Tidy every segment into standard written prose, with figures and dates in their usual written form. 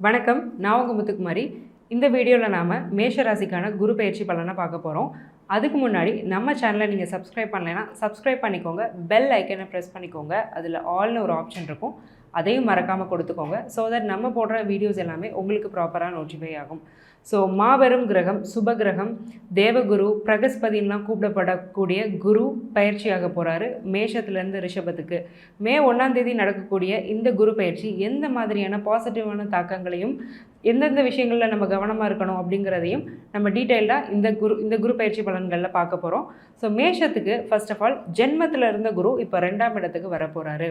வணக்கம், நான் உங்கள் முத்துக்குமாரி. இந்த வீடியோவில் நாம் மேஷ ராசிக்கான குரு பயிற்சி பலனை பார்க்க போகிறோம். அதுக்கு முன்னாடி நம்ம சேனலை நீங்கள் சப்ஸ்கிரைப் பண்ணலைன்னா சப்ஸ்கிரைப் பண்ணிக்கோங்க, பெல் ஐக்கனை ப்ரெஸ் பண்ணிக்கோங்க. அதில் ஆல்னு ஒரு ஆப்ஷன் இருக்கும், அதையும் மறக்காமல் கொடுத்துக்கோங்க. ஸோ தட் நம்ம போடுற வீடியோஸ் எல்லாமே உங்களுக்கு ப்ராப்பராக நோட்டிஃபை ஆகும். ஸோ மாபெரும் கிரகம், சுப கிரகம், தேவகுரு, பிரகஸ்பதின்லாம் கூப்பிடப்படக்கூடிய குரு பயிற்சியாக போகிறாரு மேஷத்துலேருந்து ரிஷபத்துக்கு. மே 1ஆம் தேதி நடக்கக்கூடிய இந்த குரு பயிற்சி எந்த மாதிரியான பாசிட்டிவான தாக்கங்களையும் எந்தெந்த விஷயங்களில் நம்ம கவனமாக இருக்கணும் அப்படிங்கிறதையும் நம்ம டீட்டெயில்டாக இந்த குரு பயிற்சி பலன்களில் பார்க்க போகிறோம். ஸோ மேஷத்துக்கு ஃபர்ஸ்ட் ஆஃப் ஆல் ஜென்மத்தில் இருந்த குரு இப்போ 2ஆம் இடத்துக்கு வரப்போகிறாரு.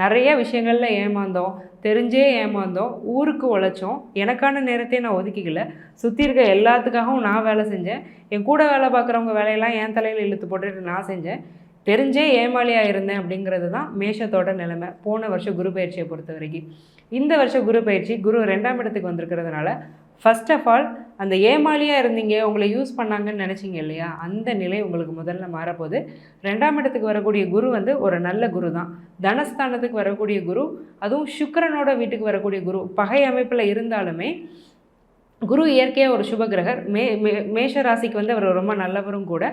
நிறைய விஷயங்களில் ஏமாந்தோம், தெரிஞ்சே ஏமாந்தோம், ஊருக்கு உழைச்சோம், எனக்கான நேரத்தையும் நான் ஒதுக்கிக்கல, சுற்றி இருக்க எல்லாத்துக்காகவும் நான் வேலை செஞ்சேன், என் கூட வேலை பார்க்குறவங்க வேலையெல்லாம் என் தலையில் இழுத்து போட்டுட்டு நான் செஞ்சேன், தெரிஞ்சே ஏமாளியாக இருந்தேன் அப்படிங்கிறது தான் மேஷத்தோட நிலைமை போன வருஷம் குரு பயிற்சியை பொறுத்த வரைக்கும். இந்த வருஷம் குரு பயிற்சி குரு 2ஆம் இடத்துக்கு வந்திருக்கிறதுனால ஃபர்ஸ்ட் ஆஃப் ஆல் அந்த ஏமாளியாக இருந்தீங்க, உங்களை யூஸ் பண்ணாங்கன்னு நினச்சிங்க இல்லையா, அந்த நிலை உங்களுக்கு முதல்ல மாறப்போகுது. 2ஆம் இடத்துக்கு வரக்கூடிய குரு ஒரு நல்ல குரு தான். தனஸ்தானத்துக்கு வரக்கூடிய குரு, அதுவும் சுக்கிரனோட வீட்டுக்கு வரக்கூடிய குரு, பகை அமைப்பில் இருந்தாலுமே குரு இயற்கையாக ஒரு சுபகிரகர். மேஷ ராசிக்கு அவர் ரொம்ப நல்லவரும் கூட.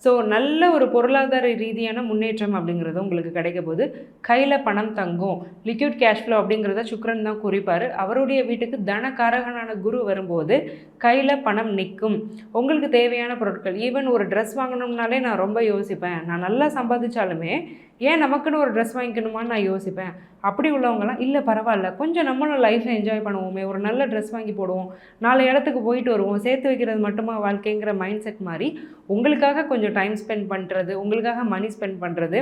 ஸோ நல்ல ஒரு பொருளாதார ரீதியான முன்னேற்றம் அப்படிங்கிறது உங்களுக்கு கிடைக்க போது. கையில் பணம் தங்கும், லிக்விட் கேஷ் ஃப்ளோ அப்படிங்கிறத சுக்கிரன் தான் குறிப்பார். அவருடைய வீட்டுக்கு தனகாரகனான குரு வரும்போது கையில் பணம் நிற்கும். உங்களுக்கு தேவையான பொருட்கள், ஈவன் ஒரு ட்ரெஸ் வாங்கணும்னாலே நான் ரொம்ப யோசிப்பேன். நான் நல்லா சம்பாதிச்சாலுமே ஏன் நமக்குன்னு ஒரு ட்ரெஸ் வாங்கிக்கணுமான்னு நான் யோசிப்பேன். அப்படி உள்ளவங்களாம் இல்லை பரவாயில்ல, கொஞ்சம் நம்மளும் லைஃப்பை என்ஜாய் பண்ணுவோமே, ஒரு நல்ல ட்ரெஸ் வாங்கி போடுவோம், 4 இடத்துக்கு போயிட்டு வருவோம், சேர்த்து வைக்கிறது மட்டுமா வாழ்க்கைங்கிற மைண்ட் செட் மாதிரி உங்களுக்காக கொஞ்சம் டைம் ஸ்பெண்ட் பண்ணுறது, உங்களுக்காக மணி ஸ்பெண்ட் பண்ணுறது,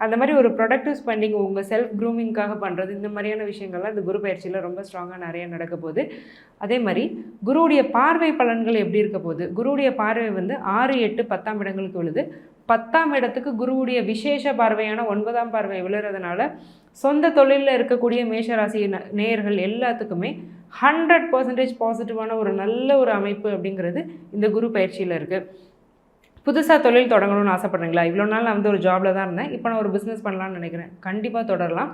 அந்த மாதிரி ஒரு ப்ரொடக்டிவ் ஸ்பெண்டிங், உங்கள் செல்ஃப் க்ரூமிங்காக பண்ணுறது, இந்த மாதிரியான விஷயங்கள்லாம் இந்த குரு பயிற்சியில் ரொம்ப ஸ்ட்ராங்காக நிறைய நடக்க போகுது. அதே மாதிரி குருவுடைய பார்வை பலன்கள் எப்படி இருக்க போகுது? குருவுடைய பார்வை 6, 8, 10ஆம் இடங்களுக்கு விழுது. 10ஆம் இடத்துக்கு குருவுடைய விசேஷ பார்வையான 9ஆம் பார்வை விழுறதுனால சொந்த தொழிலில் இருக்கக்கூடிய மேஷராசி நேயர்கள் எல்லாத்துக்குமே 100% பாசிட்டிவான ஒரு நல்ல ஒரு அமைப்பு அப்படிங்கிறது இந்த குரு பயிற்சியில் இருக்குது. புதுசாக தொழில் தொடங்கணும்னு ஆசைப்பட்றீங்களா? இவ்வளோ நாள் நான் ஒரு ஜாபில் தான் இருந்தேன், இப்போ நான் ஒரு பிஸ்னஸ் பண்ணலான்னு நினைக்கிறேன். கண்டிப்பாக தொடரலாம்.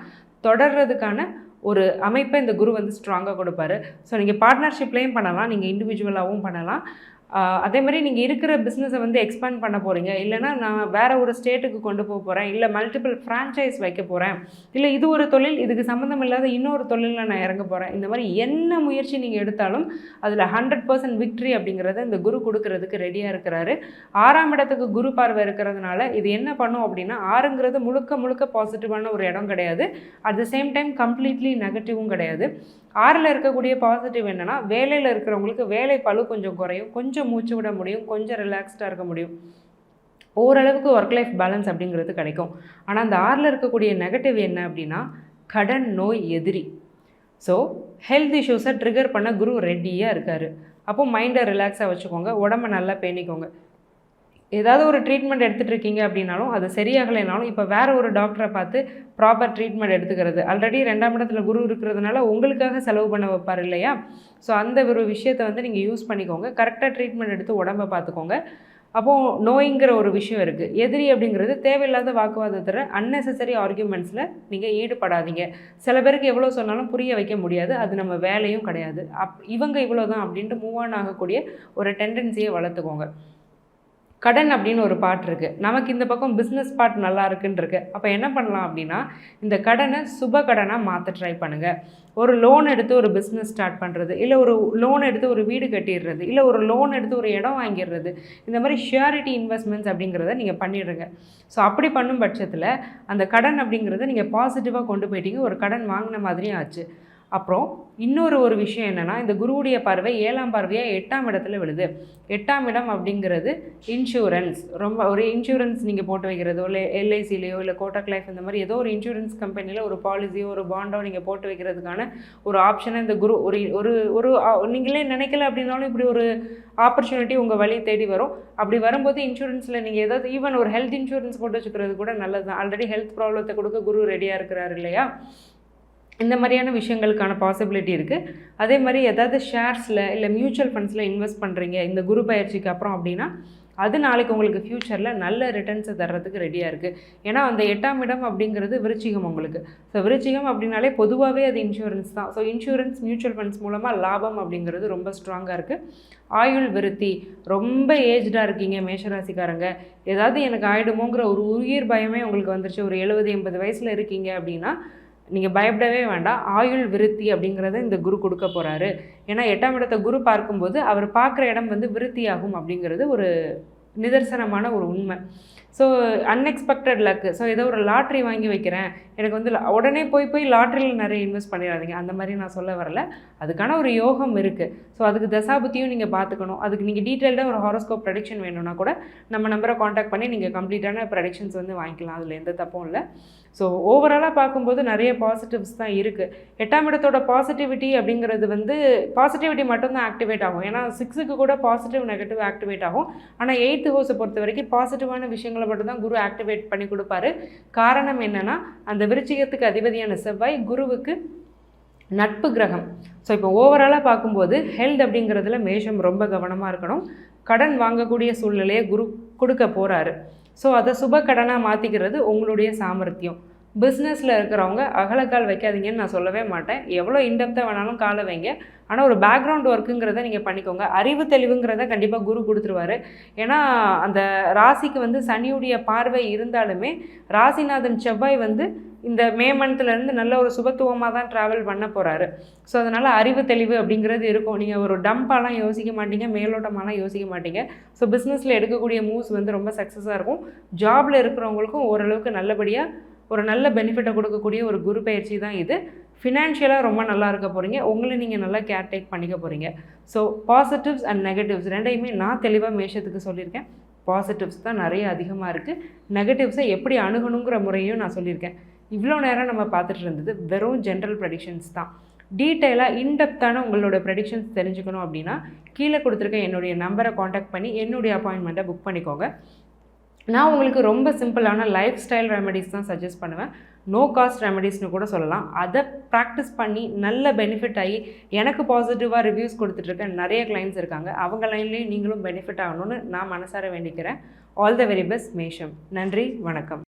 தொடர்றதுக்கான ஒரு அமைப்பை இந்த குரு ஸ்ட்ராங்காக கொடுப்பாரு. ஸோ நீங்கள் பார்ட்னர்ஷிப்லேயும் பண்ணலாம், நீங்கள் இண்டிவிஜுவலாகவும் பண்ணலாம். அதே மாதிரி நீங்கள் இருக்கிற பிஸ்னஸை எக்ஸ்பேண்ட் பண்ண போகிறீங்க, இல்லைனா நான் வேறு ஒரு ஸ்டேட்டுக்கு கொண்டு போக போகிறேன், இல்லை மல்டிபிள் ஃப்ரான்ச்சைஸ் வைக்க போகிறேன், இல்லை இது ஒரு தொழில், இதுக்கு சம்மந்தம் இல்லாத இன்னொரு தொழிலில் நான் இறங்க போகிறேன், இந்த மாதிரி என்ன முயற்சி நீங்கள் எடுத்தாலும் அதில் 100% விக்ட்ரி அப்படிங்கிறத இந்த குரு கொடுக்கறதுக்கு ரெடியாக இருக்கிறாரு. 6ஆம் இடத்துக்கு குரு பார்வை இருக்கிறதுனால இது என்ன பண்ணும் அப்படின்னா, 6ங்கிறது முழுக்க முழுக்க பாசிட்டிவான ஒரு இடம் கிடையாது, at the same time completely நெகட்டிவும் கிடையாது. 6ல் இருக்கக்கூடிய பாசிட்டிவ் என்னென்னா, வேலையில் இருக்கிறவங்களுக்கு வேலை பளு கொஞ்சம் குறையும், கொஞ்சம் மூச்சு விட முடியும், கொஞ்சம் ரிலாக்ஸ்டாக இருக்க முடியும், ஓரளவுக்கு ஒர்க் லைஃப் பேலன்ஸ் அப்படிங்கிறது கிடைக்கும். ஆனால் அந்த 6ல் இருக்கக்கூடிய நெகட்டிவ் என்ன அப்படின்னா, கடன், நோய், எதிரி. ஸோ ஹெல்த் இஷ்யூஸை ட்ரிகர் பண்ண குரு ரெடியாக இருக்கார். அப்போது மைண்டை ரிலாக்ஸாக வச்சுக்கோங்க, உடம்பை நல்லா பேணிக்கோங்க. ஏதாவது ஒரு ட்ரீட்மெண்ட் எடுத்துகிட்டு இருக்கீங்க அப்படின்னாலும் அது சரியாகலைனாலும் இப்போ வேறு ஒரு டாக்டரை பார்த்து ப்ராப்பர் ட்ரீட்மெண்ட் எடுத்துக்கிறது. ஆல்ரெடி 2ஆம் இடத்துல குரு இருக்கிறதுனால உங்களுக்காக செலவு பண்ண வைப்பார் இல்லையா? ஸோ அந்த ஒரு விஷயத்தை நீங்கள் யூஸ் பண்ணிக்கோங்க. கரெக்டாக ட்ரீட்மெண்ட் எடுத்து உடம்பை பார்த்துக்கோங்க. அப்போது நோய்ங்கிற ஒரு விஷயம் இருக்குது. எதிரி அப்படிங்கிறது தேவையில்லாத வாக்குவாதத்தில் அன்னெசரி ஆர்கியூமெண்ட்ஸில் நீங்கள் ஈடுபடாதீங்க. சில பேருக்கு எவ்வளோ சொன்னாலும் புரிய வைக்க முடியாது, அது நம்ம வேலையும் கிடையாது. இவங்க இவ்வளோ தான் அப்படின்ட்டு மூவ் ஆன் ஆகக்கூடிய ஒரு டெண்டன்சியை வளர்த்துக்கோங்க. கடன் அப்படின்னு ஒரு பார்ட் இருக்குது, நமக்கு இந்த பக்கம் பிஸ்னஸ் பார்ட் நல்லா இருக்குன்னு இருக்குது. அப்போ என்ன பண்ணலாம் அப்படின்னா, இந்த கடனை சுப கடனாக மாற்ற ட்ரை பண்ணுங்கள். ஒரு லோன் எடுத்து ஒரு பிஸ்னஸ் ஸ்டார்ட் பண்ணுறது, இல்லை ஒரு லோன் எடுத்து ஒரு வீடு கட்டிடுறது, இல்லை ஒரு லோன் எடுத்து ஒரு இடம் வாங்கிடுறது, இந்த மாதிரி ஷியூரிட்டி இன்வெஸ்ட்மெண்ட்ஸ் அப்படிங்கிறத நீங்கள் பண்ணிடுங்க. ஸோ அப்படி பண்ணும் பட்சத்தில் அந்த கடன் அப்படிங்கிறத நீங்கள் பாசிட்டிவாக கொண்டு போயிட்டீங்க, ஒரு கடன் வாங்கின மாதிரியும் ஆச்சு. அப்புறம் இன்னொரு விஷயம் என்னென்னா, இந்த குருவுடைய பார்வை 7ஆம் பார்வையாக 8ஆம் இடத்துல விழுது. 8ஆம் இடம் அப்படிங்கிறது இன்சூரன்ஸ். ரொம்ப ஒரு இன்சூரன்ஸ் நீங்கள் போட்டு வைக்கிறதோ, இல்லை எல்ஐசிலேயோ, இல்லை கோட்டக் லைஃப், இந்த மாதிரி ஏதோ ஒரு இன்சூரன்ஸ் கம்பெனியில் ஒரு பாலிசியோ ஒரு பாண்டோ நீங்கள் போட்டு வைக்கிறதுக்கான ஒரு ஆப்ஷனை இந்த குரு ஒரு நீங்களே நினைக்கல அப்படின்னாலும் இப்படி ஒரு ஆப்பர்ச்சுனிட்டி உங்கள் வழி தேடி வரும். அப்படி வரும்போது இன்சூரன்ஸில் நீங்கள் ஏதாவது ஈவன் ஒரு ஹெல்த் இன்சூரன்ஸ் போட்டு வச்சுக்கிறது கூட நல்லது தான். ஆல்ரெடி ஹெல்த் ப்ராப்ளத்தை கொடுக்க குரு ரெடியாக இருக்கிறாரு இல்லையா? இந்த மாதிரியான விஷயங்களுக்கான பாசிபிலிட்டி இருக்குது. அதே மாதிரி ஏதாவது ஷேர்ஸில் இல்லை மியூச்சுவல் ஃபண்ட்ஸில் இன்வெஸ்ட் பண்ணுறீங்க இந்த குரு பயிற்சிக்கு அப்புறம் அப்படின்னா, அது நாளைக்கு உங்களுக்கு ஃப்யூச்சரில் நல்ல ரிட்டர்ன்ஸை தர்றதுக்கு ரெடியாக இருக்குது. ஏன்னா அந்த 8ஆம் இடம் அப்படிங்கிறது விருச்சிகம் உங்களுக்கு. ஸோ விருச்சிகம் அப்படின்னாலே பொதுவாகவே அது இன்சூரன்ஸ் தான். ஸோ இன்சூரன்ஸ் மியூச்சுவல் ஃபண்ட்ஸ் மூலமாக லாபம் அப்படிங்கிறது ரொம்ப ஸ்ட்ராங்காக இருக்குது. ஆயுள் விருத்தி, ரொம்ப ஏஜ்டாக இருக்கீங்க மேஷராசிக்காரங்க, ஏதாவது எனக்கு ஆகிடுமோங்கிற ஒரு உயிர் பயமே உங்களுக்கு வந்துருச்சு, ஒரு 70-80 வயசில் இருக்கீங்க அப்படின்னா நீங்கள் பயப்படவே வேண்டாம். ஆயுள் விருத்தி அப்படிங்கிறத இந்த குரு கொடுக்க போகிறாரு. ஏன்னா 8ஆம் இடத்தை குரு பார்க்கும்போது அவர் பார்க்குற இடம் வந்து விருத்தியாகும் அப்படிங்கிறது ஒரு நிதர்சனமான ஒரு உண்மை. So unexpected luck. ஸோ ஏதோ ஒரு லாட்ரி வாங்கி வைக்கிறேன், எனக்கு வந்து உடனே போய் லாட்ரியில் நிறைய இன்வெஸ்ட் பண்ணிடாதீங்க, அந்த மாதிரி நான் சொல்ல வரல. அதுக்கான ஒரு யோகம் இருக்குது. ஸோ அதுக்கு தசாபுத்தியும் நீங்கள் பார்த்துக்கணும். அதுக்கு நீங்கள் டீட்டெயில்டாக ஒரு ஹாரோஸ்கோப் ப்ரெடிக்ஷன் வேணும்னா கூட நம்ம நம்பரை காண்டாக்ட் பண்ணி நீங்கள் கம்ப்ளீட்டான ப்ரெடிக்ஷன்ஸ் வந்து வாங்கிக்கலாம். அதில் எந்த தப்பும் இல்லை. ஸோ ஓவராலாக பார்க்கும்போது நிறைய பாசிட்டிவ்ஸ் தான் இருக்குது. 8ஆம் இடத்தோட பாசிட்டிவிட்டி அப்படிங்கிறது வந்து பாசிட்டிவிட்டி மட்டும்தான் ஆக்டிவேட் ஆகும். ஏன்னா 6க்கு கூட பாசிட்டிவ் நெகட்டிவ் ஆக்டிவேட் ஆகும். ஆனால் 8th ஹவுஸை பொறுத்த வரைக்கும் பாசிட்டிவான விஷயங்களை மட்டும்தான் குரு ஆக்டிவேட் பண்ணி கொடுப்பாரு. காரணம் என்னென்னா அந்த விருச்சிகத்துக்கு அதிபதியான செவ்வாய் குருவுக்கு நட்பு கிரகம். ஸோ இப்போ ஓவராலாக பார்க்கும்போது ஹெல்த் அப்படிங்கிறதுல மேஷம் ரொம்ப கவனமாக இருக்கணும். கடன் வாங்கக்கூடிய சூழ்நிலையை குரு கொடுக்க போகிறாரு. ஸோ அதை சுப கடனாக மாற்றிக்கிறது உங்களுடைய சாமர்த்தியம். பிஸ்னஸில் இருக்கிறவங்க அகலக்கால் வைக்காதீங்கன்னு நான் சொல்லவே மாட்டேன். எவ்வளோ இன்டெப்த்தாக வேணாலும் காலை வைங்க. ஆனால் ஒரு பேக்ரவுண்ட் ஒர்க்குங்கிறத நீங்கள் பண்ணிக்கோங்க. அறிவு தெளிவுங்கிறத கண்டிப்பாக குரு கொடுத்துருவாரு. ஏன்னா அந்த ராசிக்கு வந்து சனியுடைய பார்வை இருந்தாலுமே ராசிநாதன் செவ்வாய் வந்து இந்த மே மந்த்லேருந்து நல்ல ஒரு சுபத்துவமாக தான் ட்ராவல் பண்ண போகிறாரு. ஸோ அதனால் அறிவு தெளிவு அப்படிங்கிறது இருக்கும். நீங்கள் ஒரு டம்பாலாம் யோசிக்க மாட்டீங்க, மேலோட்டமாலாம் யோசிக்க மாட்டீங்க. ஸோ பிஸ்னஸில் எடுக்கக்கூடிய மூவ்ஸ் வந்து ரொம்ப சக்ஸஸாக இருக்கும். ஜாபில் இருக்கிறவங்களுக்கும் ஓரளவுக்கு நல்லபடியாக ஒரு நல்ல பெனிஃபிட்டை கொடுக்கக்கூடிய ஒரு குரு பயிற்சி தான் இது. ஃபினான்ஷியலாக ரொம்ப நல்லா இருக்க போகிறீங்க. உங்களை நீங்கள் நல்லா கேர் டேக் பண்ணிக்க போகிறீங்க. ஸோ பாசிட்டிவ்ஸ் அண்ட் நெகட்டிவ்ஸ் ரெண்டையுமே நான் தெளிவாக மேஷத்துக்கு சொல்லியிருக்கேன். பாசிட்டிவ்ஸ் தான் நிறைய அதிகமாக இருக்குது. நெகட்டிவ்ஸை எப்படி அணுகணுங்கிற முறையும் நான் சொல்லியிருக்கேன். இவ்வளோ நேரம் நம்ம பார்த்துட்டு இருந்தது வெறும் ஜென்ரல் ப்ரெடிக்ஷன்ஸ் தான். டீட்டெயிலாக இன்டெப்த்தான உங்களோட ப்ரெடிக்ஷன்ஸ் தெரிஞ்சுக்கணும் அப்படின்னா கீழே கொடுத்துருக்க என்னுடைய நம்பரை காண்டாக்ட் பண்ணி என்னுடைய அப்பாயின்மெண்ட்டை புக் பண்ணிக்கோங்க. நான் உங்களுக்கு ரொம்ப சிம்பிளான லைஃப் ஸ்டைல் ரெமெடிஸ் தான் சஜஸ்ட் பண்ணுவேன். நோ காஸ்ட் ரெமெடிஸ்னு கூட சொல்லலாம். அதை ப்ராக்டிஸ் பண்ணி நல்ல பெனிஃபிட் ஆகி எனக்கு பாசிட்டிவாக ரிவ்யூஸ் கொடுத்துட்ருக்க நிறைய கிளைண்ட்ஸ் இருக்காங்க. அவங்க லைன்லேயும் நீங்களும் பெனிஃபிட் ஆகணும்னு நான் மனசார வேண்டிக்கிறேன். ஆல் த வெரி பெஸ்ட் மேஷம். நன்றி, வணக்கம்.